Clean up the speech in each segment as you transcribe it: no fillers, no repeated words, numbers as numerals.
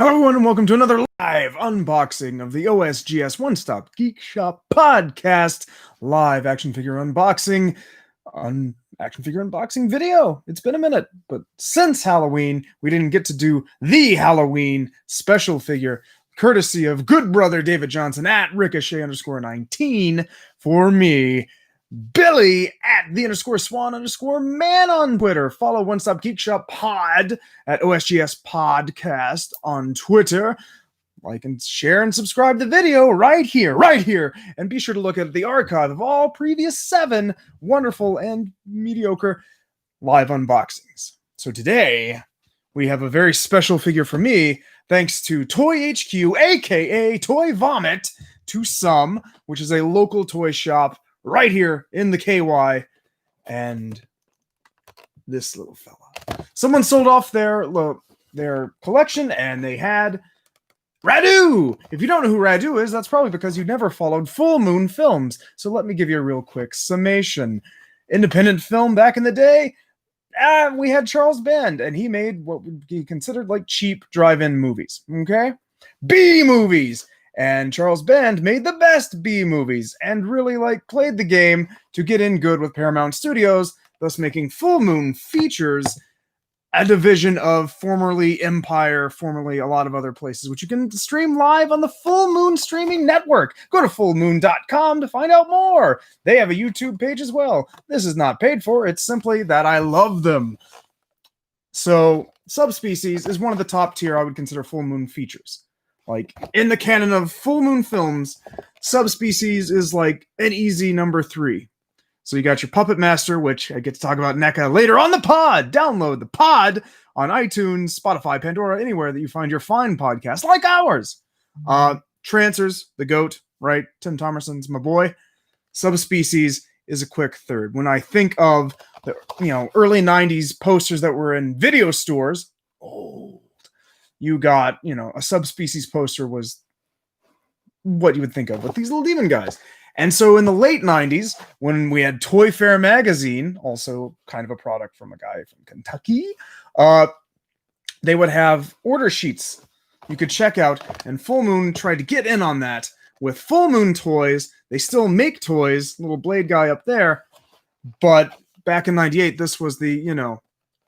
Hello everyone and welcome to another live unboxing of the OSGS One Stop Geek Shop podcast. Live action figure unboxing video. It's been a minute, but since Halloween, we didn't get to do the Halloween special figure, courtesy of good brother David Johnson at Ricochet_19 for me. Billy at _Swan_man on Twitter. Follow One Stop Geek Shop Pod at OSGS Podcast on Twitter. Like and share and subscribe the video right here. And be sure to look at the archive of all previous 7 wonderful and mediocre live unboxings. So today, we have a very special figure for me, thanks to Toy HQ, aka Toy Vomit, to some, which is a local toy shop right here in the KY, and this little fella. Someone sold off their collection, and they had Radu! If you don't know who Radu is, that's probably because you never followed Full Moon Films. So let me give you a real quick summation. Independent film back in the day, we had Charles Band, and he made what would be considered like cheap drive-in movies, okay? B movies! And Charles Band made the best B movies and really played the game to get in good with Paramount Studios, thus making Full Moon Features a division of formerly Empire, formerly a lot of other places, which you can stream live on the Full Moon streaming network. Go to fullmoon.com to find out more. They have a YouTube page as well. This is not paid for. It's simply that I love them. So Subspecies is one of the top tier I would consider Full Moon Features. In the canon of Full Moon Films, Subspecies is an easy number 3. So you got your Puppet Master, which I get to talk about NECA later on the pod. Download the pod on iTunes, Spotify, Pandora, anywhere that you find your fine podcast, like ours. Trancers, the GOAT, right? Tim Thomerson's my boy. Subspecies is a quick third. When I think of the early 90s posters that were in video stores, you got, a Subspecies poster was what you would think of with these little demon guys. And so in the late 90s, when we had Toy Fair magazine, also kind of a product from a guy from Kentucky, they would have order sheets you could check out, and Full Moon tried to get in on that with Full Moon toys. They still make toys, little blade guy up there, but back in 98, this was the,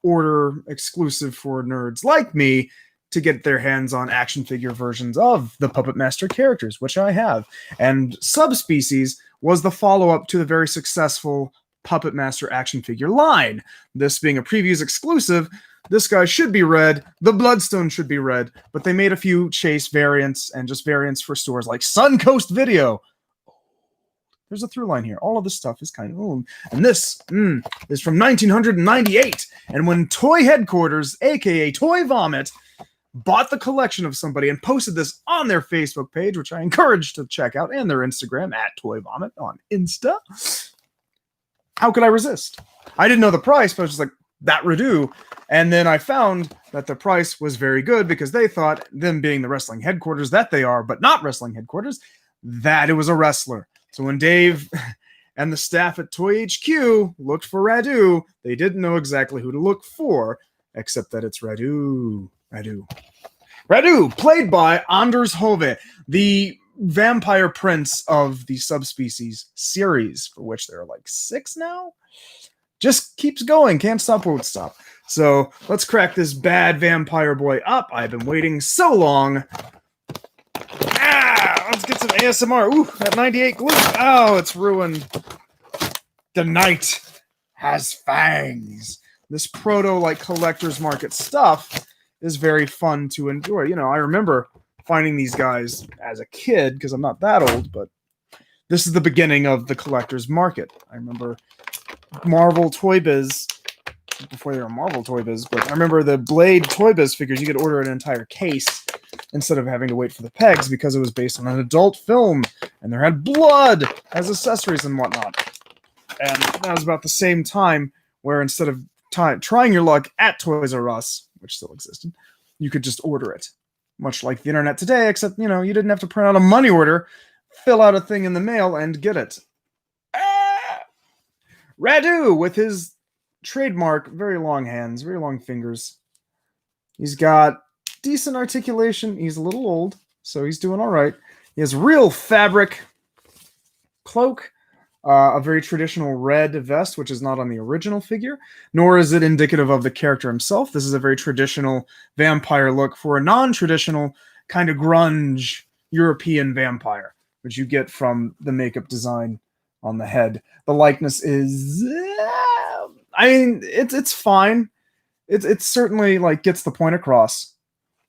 order exclusive for nerds like me to get their hands on action figure versions of the Puppet Master characters, which I have. And Subspecies was the follow-up to the very successful Puppet Master action figure line. This being a previews exclusive, this guy should be red, the Bloodstone should be red, but they made a few chase variants and just variants for stores like Suncoast Video. There's a through line here. All of this stuff is kind of old. And this is from 1998. And when Toy Headquarters, aka Toy Vomit, bought the collection of somebody and posted this on their Facebook page, which I encourage to check out, and their Instagram at Toy Vomit on Insta. How could I resist? I didn't know the price, but I was just like, that Radu. And then I found that the price was very good because they thought, them being the wrestling headquarters that they are, but not wrestling headquarters, that it was a wrestler. So when Dave and the staff at Toy HQ looked for Radu, they didn't know exactly who to look for, except that it's Radu. Radu, played by Anders Hove, the vampire prince of the Subspecies series, for which there are 6 now. Just keeps going, can't stop, won't stop. So let's crack this bad vampire boy up. I've been waiting so long. Let's get some ASMR. Ooh, that 98 glue. Oh, it's ruined. The night has fangs. This proto collector's market stuff is very fun to enjoy. I remember finding these guys as a kid because I'm not that old, but this is the beginning of the collector's market. I remember Marvel Toy Biz, before they were Marvel Toy Biz, but I remember the Blade Toy Biz figures, you could order an entire case instead of having to wait for the pegs because it was based on an adult film and there had blood as accessories and whatnot. And that was about the same time where instead of trying your luck at Toys R Us, which still existed, you could just order it. Much like the internet today, except, you didn't have to print out a money order, fill out a thing in the mail, and get it. Radu, with his trademark very long hands, very long fingers. He's got decent articulation. He's a little old, so he's doing all right. He has real fabric cloak, a very traditional red vest, which is not on the original figure, nor is it indicative of the character himself. This is a very traditional vampire look for a non-traditional kind of grunge European vampire, which you get from the makeup design on the head. The likeness is, I mean, it's fine. It's certainly like gets the point across.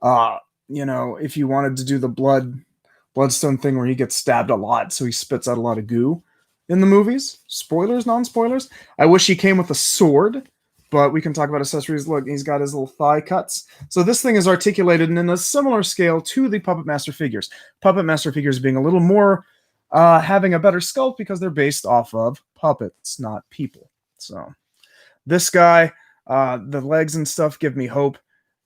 You know, if you wanted to do the Bloodstone thing where he gets stabbed a lot, so he spits out a lot of goo in the movies. Spoilers, non-spoilers. I wish he came with a sword, but we can talk about accessories. Look, he's got his little thigh cuts. So this thing is articulated in a similar scale to the Puppet Master figures. Puppet Master figures being a little more, having a better sculpt because they're based off of puppets, not people. So this guy, the legs and stuff give me hope.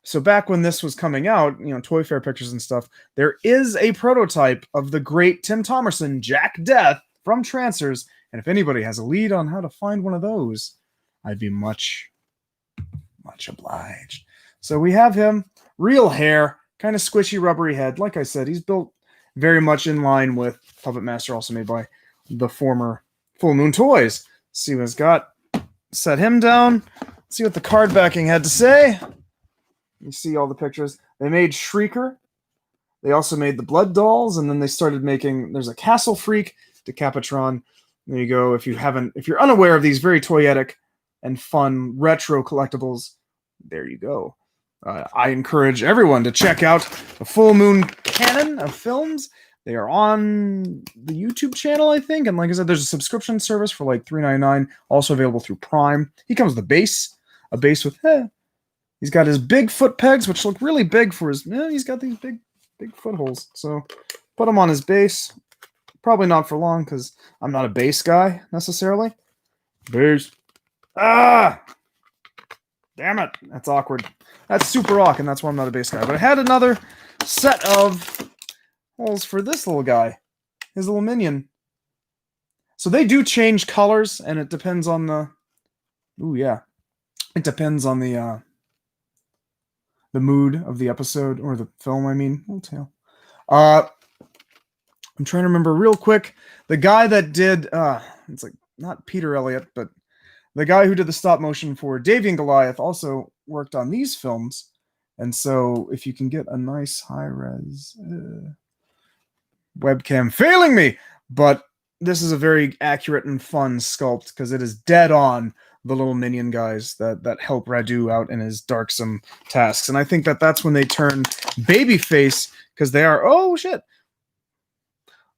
So back when this was coming out, you know, Toy Fair pictures and stuff, there is a prototype of the great Tim Thomerson, Jack Death, from Trancers. And if anybody has a lead on how to find one of those, I'd be much obliged. So we have him, real hair, kind of squishy, rubbery head. Like I said, he's built very much in line with Puppet Master, also made by the former Full Moon Toys. See what he's got. Set him down. See what the card backing had to say. You see all the pictures. They made Shrieker. They also made the Blood Dolls, and then they started making. There's a Castle Freak, Decapitron. There you go. If you're unaware of these very toyetic and fun retro collectibles, there you go. I encourage everyone to check out the Full Moon canon of films. They are on the YouTube channel, I think. And like I said, there's a subscription service for like $3.99, also available through Prime. He comes with a base with, he's got his big foot pegs, which look really big for his, he's got these big footholes. So put him on his base. Probably not for long because I'm not a base guy necessarily. Base. Ah! Damn it. That's awkward. That's super awkward, and that's why I'm not a base guy. But I had another set of holes for this little guy. His little minion. So they do change colors, and it depends on the... Ooh, yeah. It depends on the mood of the episode, or the film, I mean. Little tail. I'm trying to remember real quick. The guy that did... it's like, not Peter Elliott, but the guy who did the stop motion for Davy and Goliath also worked on these films. And so if you can get a nice high-res webcam failing me, but this is a very accurate and fun sculpt because it is dead on the little minion guys that help Radu out in his darksome tasks. And I think that's when they turn babyface, because they are, oh shit.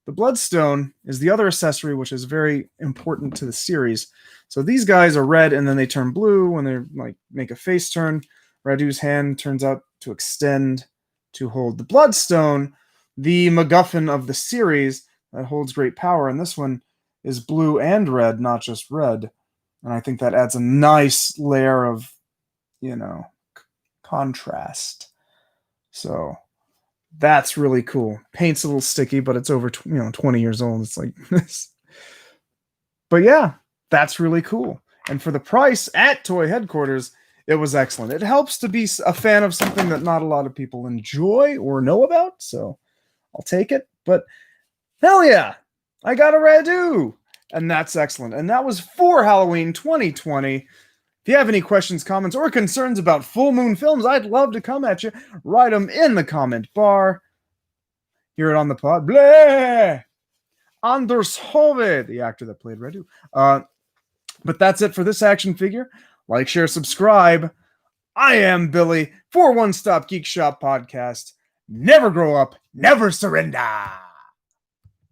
The Bloodstone is the other accessory, which is very important to the series. So these guys are red, and then they turn blue when they like make a face turn. Radu's hand turns out to extend to hold the Bloodstone, the MacGuffin of the series that holds great power. And this one is blue and red, not just red. And I think that adds a nice layer of, contrast. So that's really cool. Paint's a little sticky, but it's over 20 years old. It's like this. But yeah, that's really cool. And for the price at Toy Headquarters, it was excellent. It helps to be a fan of something that not a lot of people enjoy or know about, so I'll take it. But hell yeah, I got a Radu, and that's excellent. And that was for Halloween 2020. If you have any questions, comments, or concerns about Full Moon Films, I'd love to come at you. Write them in the comment bar. Hear it on the pod. Bleh! Anders Hove, the actor that played Radu. But that's it for this action figure. Like, share, subscribe. I am Billy for One Stop Geek Shop Podcast. Never grow up, never surrender.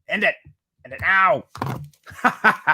End it. End it now.